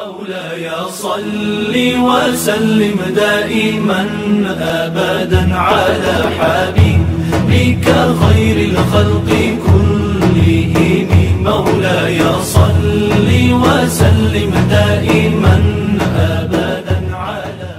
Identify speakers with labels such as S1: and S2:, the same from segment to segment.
S1: مولاي صل وسلم دائما أبدا على حبيبك خير الخلق كلهم مولاي صل وسلم دائما أبدا على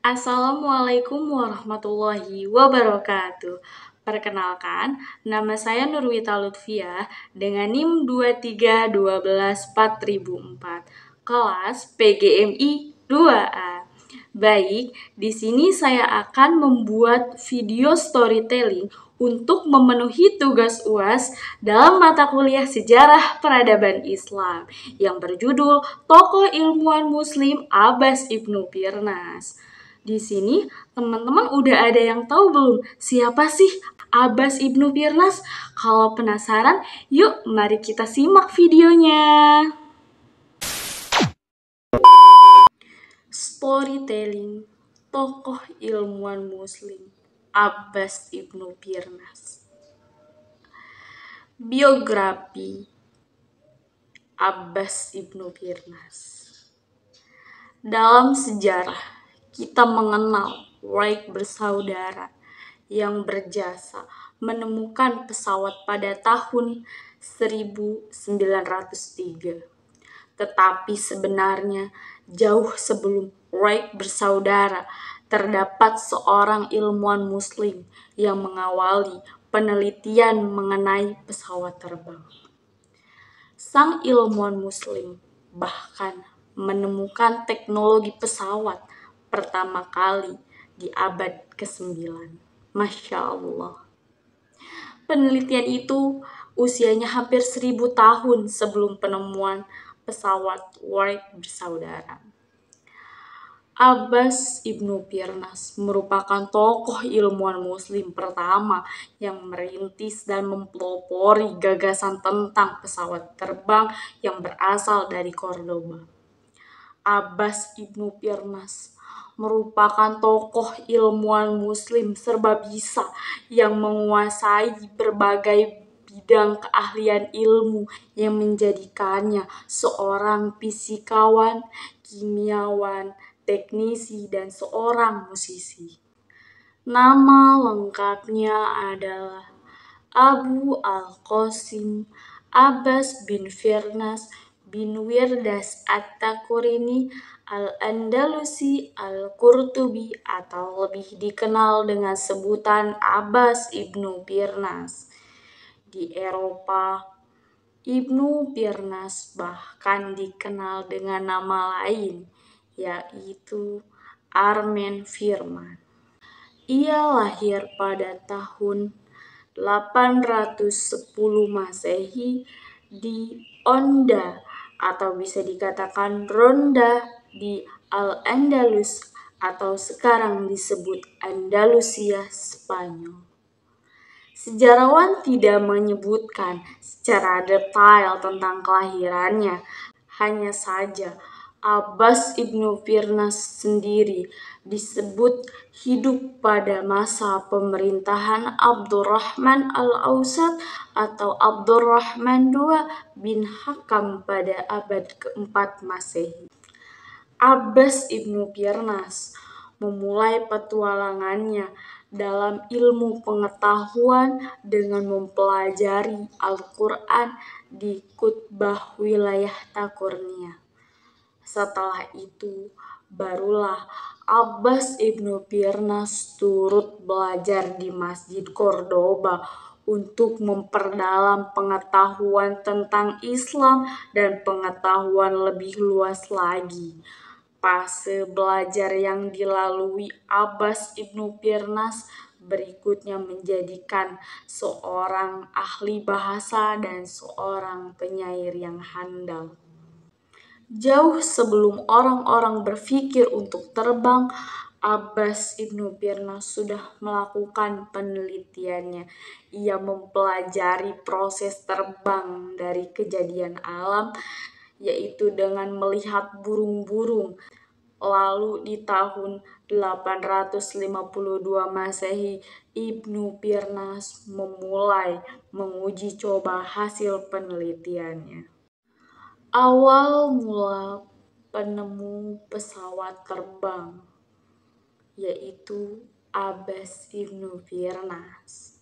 S2: Assalamualaikum warahmatullahi wabarakatuh. Perkenalkan, nama saya Nurwita Lutfiah dengan NIM 23124004, kelas PGMI 2A. Baik, di sini saya akan membuat video storytelling untuk memenuhi tugas UAS dalam mata kuliah Sejarah Peradaban Islam yang berjudul Tokoh Ilmuwan Muslim Abbas Ibnu Firnas. Di sini teman-teman udah ada yang tahu belum siapa sih Abbas Ibnu Firnas? Kalau penasaran, yuk mari kita simak videonya. Storytelling tokoh ilmuwan muslim Abbas Ibnu Firnas. Biografi Abbas Ibnu Firnas. Dalam sejarah kita mengenal Wright bersaudara yang berjasa menemukan pesawat pada tahun 1903. Tetapi sebenarnya jauh sebelum Wright bersaudara terdapat seorang ilmuwan muslim yang mengawali penelitian mengenai pesawat terbang. Sang ilmuwan muslim bahkan menemukan teknologi pesawat pertama kali di abad ke-9. Masya Allah. Penelitian itu usianya hampir 1000 tahun sebelum penemuan pesawat Wright bersaudara. Abbas Ibnu Firnas merupakan tokoh ilmuwan muslim pertama yang merintis dan mempelopori gagasan tentang pesawat terbang yang berasal dari Cordoba. Abbas Ibnu Firnas merupakan tokoh ilmuwan muslim serba bisa yang menguasai berbagai bidang keahlian ilmu yang menjadikannya seorang fisikawan, kimiawan, teknisi, dan seorang musisi. Nama lengkapnya adalah Abu Al-Qasim Abbas bin Firnas bin Wirdas At-Taqurini Al-Andalusi Al-Qurtubi atau lebih dikenal dengan sebutan Abbas Ibnu Firnas. Di Eropa, Ibnu Firnas bahkan dikenal dengan nama lain, yaitu Armen Firman. Ia lahir pada tahun 810 Masehi di Onda atau bisa dikatakan Ronda di Al-Andalus atau sekarang disebut Andalusia, Spanyol. Sejarawan tidak menyebutkan secara detail tentang kelahirannya, hanya saja Abbas Ibnu Firnas sendiri disebut hidup pada masa pemerintahan Abdurrahman Al-Ausat atau Abdurrahman II bin Hakam pada abad ke-4 Masehi. Abbas Ibnu Firnas memulai petualangannya dalam ilmu pengetahuan dengan mempelajari Al-Quran di Kutbah wilayah Takurnia. Setelah itu, barulah Abbas Ibnu Firnas turut belajar di Masjid Cordoba untuk memperdalam pengetahuan tentang Islam dan pengetahuan lebih luas lagi. Fase belajar yang dilalui Abbas Ibnu Firnas berikutnya menjadikan seorang ahli bahasa dan seorang penyair yang handal. Jauh sebelum orang-orang berpikir untuk terbang, Abbas Ibnu Firnas sudah melakukan penelitiannya. Ia mempelajari proses terbang dari kejadian alam, yaitu dengan melihat burung-burung. Lalu di tahun 852 Masehi, Ibnu Firnas memulai menguji coba hasil penelitiannya. Awal mula penemu pesawat terbang yaitu Abbas Ibnu Firnas.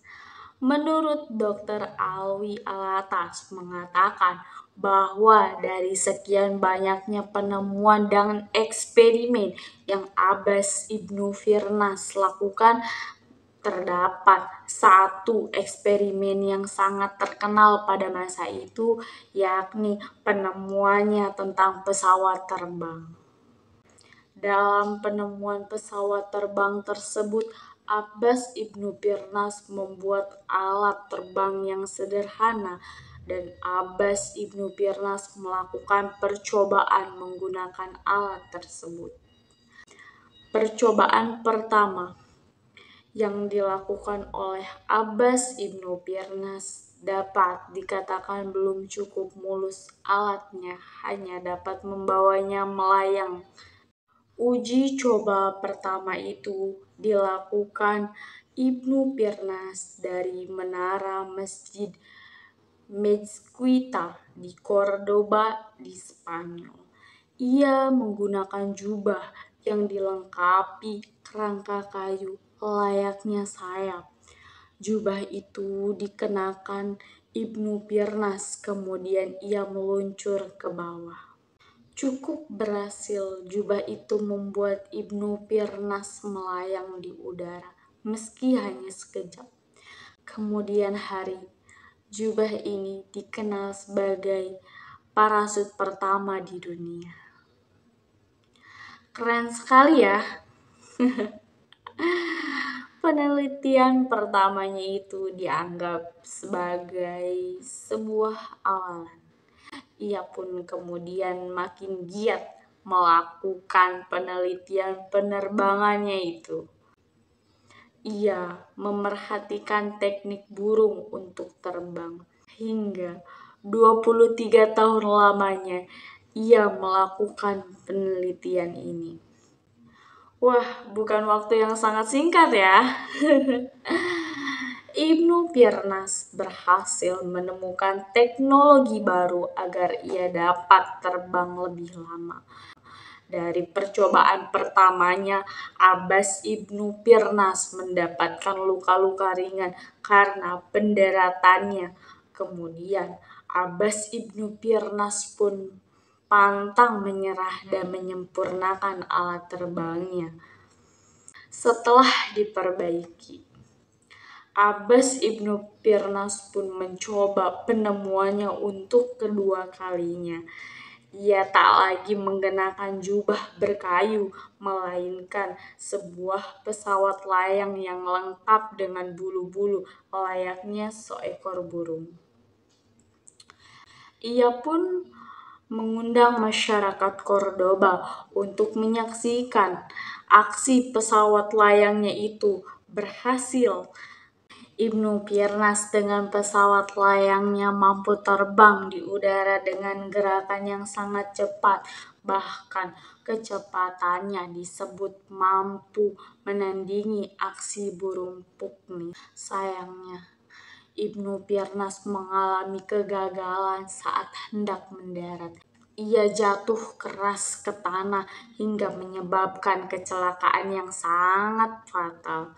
S2: Menurut Dr. Alwi Alatas mengatakan bahwa dari sekian banyaknya penemuan dan eksperimen yang Abbas Ibnu Firnas lakukan, terdapat satu eksperimen yang sangat terkenal pada masa itu, yakni penemuannya tentang pesawat terbang. Dalam penemuan pesawat terbang tersebut, Abbas Ibnu Firnas membuat alat terbang yang sederhana dan Abbas Ibnu Firnas melakukan percobaan menggunakan alat tersebut. Percobaan pertama yang dilakukan oleh Abbas Ibnu Firnas dapat dikatakan belum cukup mulus. Alatnya hanya dapat membawanya melayang. Uji coba pertama itu dilakukan Ibnu Firnas dari menara Masjid Mezquita di Cordoba di Spanyol. Ia menggunakan jubah yang dilengkapi kerangka kayu layaknya sayap. Jubah itu dikenakan Ibnu Firnas, kemudian ia meluncur ke bawah. Cukup berhasil, jubah itu membuat Ibnu Firnas melayang di udara, meski hanya sekejap. Kemudian hari, jubah ini dikenal sebagai parasut pertama di dunia. Keren sekali ya. Penelitian pertamanya itu dianggap sebagai sebuah awalan. Ia pun kemudian makin giat melakukan penelitian penerbangannya itu. Ia memerhatikan teknik burung untuk terbang. Hingga 23 tahun lamanya ia melakukan penelitian ini. Wah, bukan waktu yang sangat singkat ya. Ibnu Firnas berhasil menemukan teknologi baru agar ia dapat terbang lebih lama. Dari percobaan pertamanya, Abbas Ibnu Firnas mendapatkan luka-luka ringan karena pendaratannya. Kemudian, Abbas Ibnu Firnas pun pantang menyerah dan menyempurnakan alat terbangnya. Setelah diperbaiki, Abbas Ibnu Firnas pun mencoba penemuannya untuk kedua kalinya. Ia tak lagi mengenakan jubah berkayu, melainkan sebuah pesawat layang yang lengkap dengan bulu-bulu layaknya seekor burung. Ia pun mengundang masyarakat Cordoba untuk menyaksikan aksi pesawat layangnya itu berhasil. Ibnu Firnas dengan pesawat layangnya mampu terbang di udara dengan gerakan yang sangat cepat. Bahkan kecepatannya disebut mampu menandingi aksi burung Pukni. Sayangnya, Ibnu Firnas mengalami kegagalan saat hendak mendarat. Ia jatuh keras ke tanah hingga menyebabkan kecelakaan yang sangat fatal.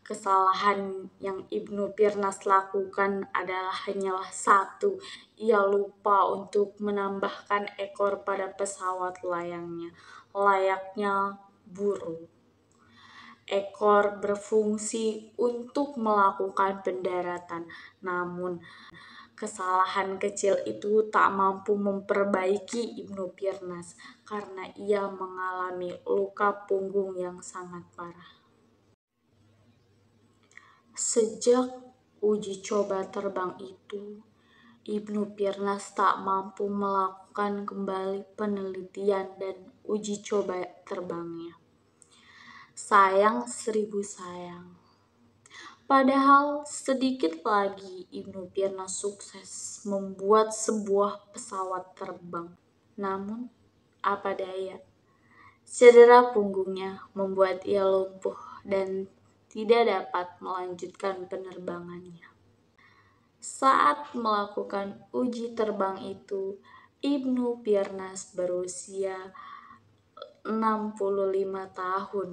S2: Kesalahan yang Ibnu Firnas lakukan hanyalah satu. Ia lupa untuk menambahkan ekor pada pesawat layangnya, layaknya burung. Ekor berfungsi untuk melakukan pendaratan, namun kesalahan kecil itu tak mampu memperbaiki Ibnu Firnas karena ia mengalami luka punggung yang sangat parah. Sejak uji coba terbang itu, Ibnu Firnas tak mampu melakukan kembali penelitian dan uji coba terbangnya. Sayang seribu sayang. Padahal sedikit lagi Ibnu Firnas sukses membuat sebuah pesawat terbang. Namun, apa daya, Cedera punggungnya membuat ia lumpuh dan tidak dapat melanjutkan penerbangannya. Saat melakukan uji terbang itu, Ibnu Pirnas berusia 65 tahun.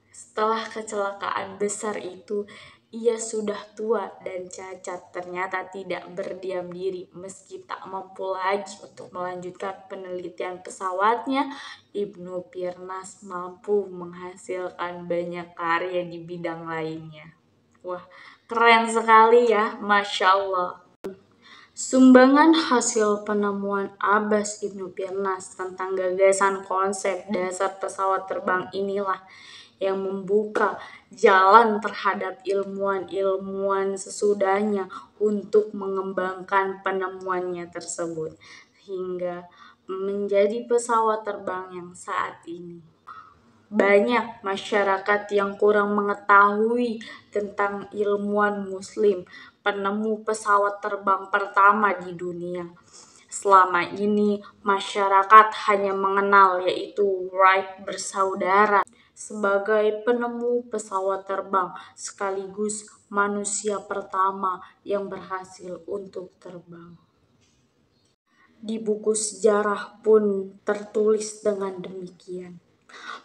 S2: Setelah kecelakaan besar itu, ia sudah tua dan cacat. Ternyata tidak berdiam diri. Meski tak mampu lagi untuk melanjutkan penelitian pesawatnya, Ibnu Pirnas mampu menghasilkan banyak karya di bidang lainnya. Wah, keren sekali ya, Masya Allah. Sumbangan hasil penemuan Abbas Ibnu Pirnas tentang gagasan konsep dasar pesawat terbang inilah yang membuka jalan terhadap ilmuwan-ilmuwan sesudahnya untuk mengembangkan penemuannya tersebut hingga menjadi pesawat terbang yang saat ini. Banyak masyarakat yang kurang mengetahui tentang ilmuwan Muslim, penemu pesawat terbang pertama di dunia. Selama ini, masyarakat hanya mengenal yaitu Wright bersaudara sebagai penemu pesawat terbang sekaligus manusia pertama yang berhasil untuk terbang. Di buku sejarah pun tertulis dengan demikian.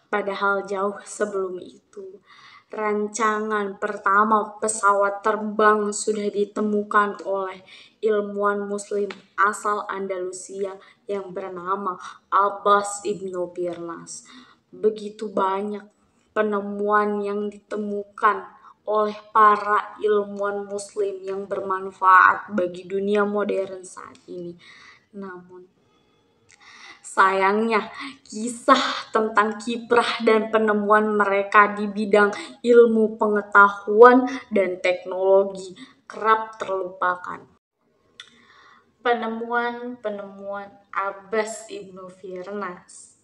S2: Padahal jauh sebelum itu, rancangan pertama pesawat terbang sudah ditemukan oleh ilmuwan Muslim asal Andalusia yang bernama Abbas Ibnu Pirnas. Begitu banyak penemuan yang ditemukan oleh para ilmuwan Muslim yang bermanfaat bagi dunia modern saat ini. Namun, sayangnya, kisah tentang kiprah dan penemuan mereka di bidang ilmu pengetahuan dan teknologi kerap terlupakan. Penemuan-penemuan Abbas Ibnu Pirnas.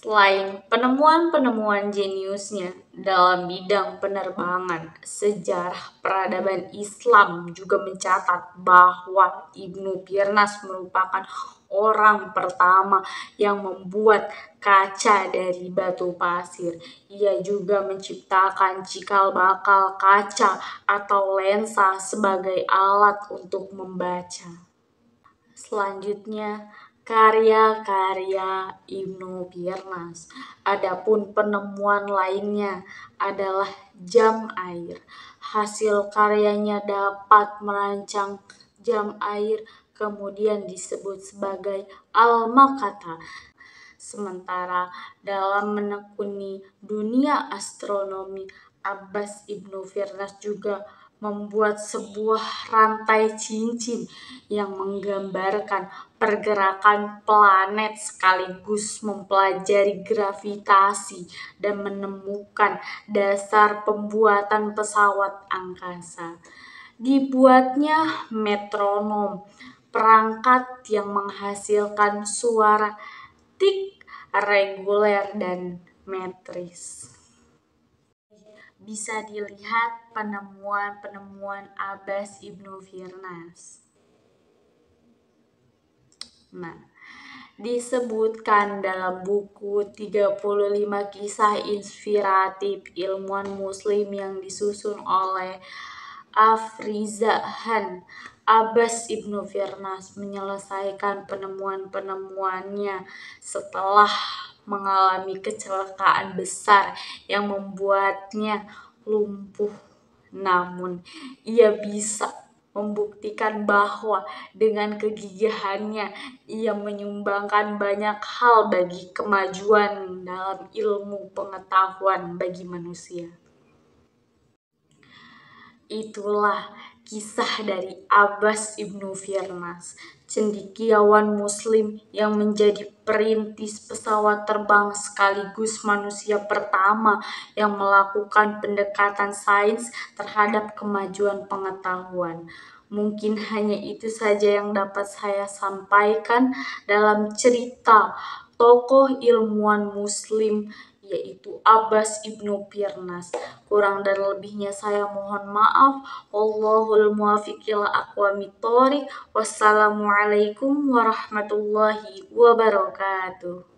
S2: Selain penemuan-penemuan jeniusnya dalam bidang penerbangan, sejarah peradaban Islam juga mencatat bahwa Ibnu Pirnas merupakan orang pertama yang membuat kaca dari batu pasir. Ia juga menciptakan cikal bakal kaca atau lensa sebagai alat untuk membaca. Selanjutnya, karya-karya Ibnu Pirnas. Adapun penemuan lainnya adalah jam air. Hasil karyanya dapat merancang jam air, kemudian disebut sebagai al-makata. Sementara dalam menekuni dunia astronomi, Abbas Ibnu Pirnas juga membuat sebuah rantai cincin yang menggambarkan pergerakan planet sekaligus mempelajari gravitasi dan menemukan dasar pembuatan pesawat angkasa. Dibuatnya metronom, perangkat yang menghasilkan suara tik reguler dan metris. Bisa dilihat penemuan-penemuan Abbas Ibnu Pirnas. Disebutkan dalam buku 35 kisah inspiratif ilmuwan Muslim yang disusun oleh Afrizah Khan. Abbas Ibnu Pirnas menyelesaikan penemuan-penemuannya setelah mengalami kecelakaan besar yang membuatnya lumpuh. Namun, ia bisa membuktikan bahwa dengan kegigihannya ia menyumbangkan banyak hal bagi kemajuan dalam ilmu pengetahuan bagi manusia. Itulah kisah dari Abbas Ibnu Pirnas, cendekiawan Muslim yang menjadi perintis pesawat terbang sekaligus manusia pertama yang melakukan pendekatan sains terhadap kemajuan pengetahuan. Mungkin hanya itu saja yang dapat saya sampaikan dalam cerita tokoh ilmuwan Muslim yaitu Abbas Ibnu Pirnas. Kurang dan lebihnya saya mohon maaf. Wallahul muwaffiq ila aqwamit thoriq. Wassalamualaikum warahmatullahi wabarakatuh.